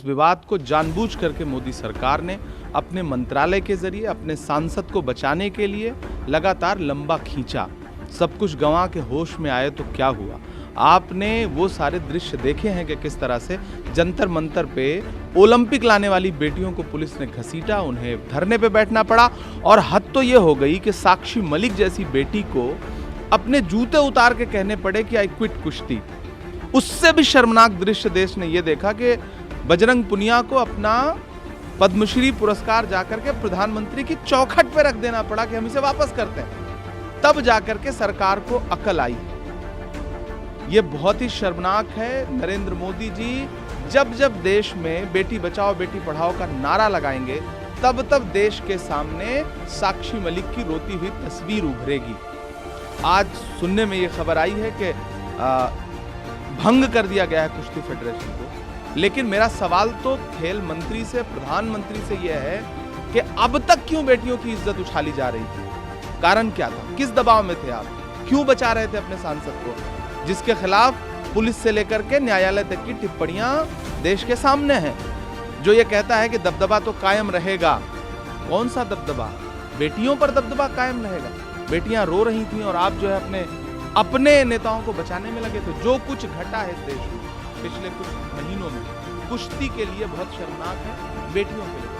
इस विवाद को जानबूझ करके मोदी सरकार ने अपने मंत्रालय के जरिए अपने सांसद को बचाने के लिए लगातार लंबा खींचा। सब कुछ गंवा के होश में आए तो क्या हुआ। आपने वो सारे दृश्य देखे हैं कि किस तरह से जंतर मंतर पे ओलंपिक लाने वाली बेटियों को पुलिस ने घसीटा, उन्हें धरने पे बैठना पड़ा। और हद तो ये हो गई कि साक्षी मलिक जैसी बेटी को अपने जूते उतार के कहने पड़े कि आई क्विट कुश्ती। उससे भी शर्मनाक दृश्य देश ने ये देखा कि बजरंग पुनिया को अपना पद्मश्री पुरस्कार जाकर के प्रधानमंत्री की चौखट पे रख देना पड़ा कि हम इसे वापस करते हैं। तब जाकर के सरकार को अकल आई। ये बहुत ही शर्मनाक है। नरेंद्र मोदी जी जब जब देश में बेटी बचाओ बेटी पढ़ाओ का नारा लगाएंगे तब तब देश के सामने साक्षी मलिक की रोती हुई तस्वीर उभरेगी। आज सुनने में ये खबर आई है कि भंग कर दिया गया है कुश्ती फेडरेशन को, लेकिन मेरा सवाल तो खेल मंत्री से, प्रधानमंत्री से यह है कि अब तक क्यों बेटियों की इज्जत उछाली जा रही थी? कारण क्या था? किस दबाव में थे आप? क्यों बचा रहे थे अपने सांसद को, जिसके खिलाफ पुलिस से लेकर के न्यायालय तक की टिप्पणियां देश के सामने हैं, जो ये कहता है कि दबदबा तो कायम रहेगा। कौन सा दबदबा? बेटियों पर दबदबा कायम रहेगा। बेटियां रो रही थी और आप जो है अपने नेताओं को बचाने में लगे थे। जो कुछ घटा है इस देश में पिछले कुछ महीनों में कुश्ती के लिए बहुत शर्मनाक है, बेटियों के लिए।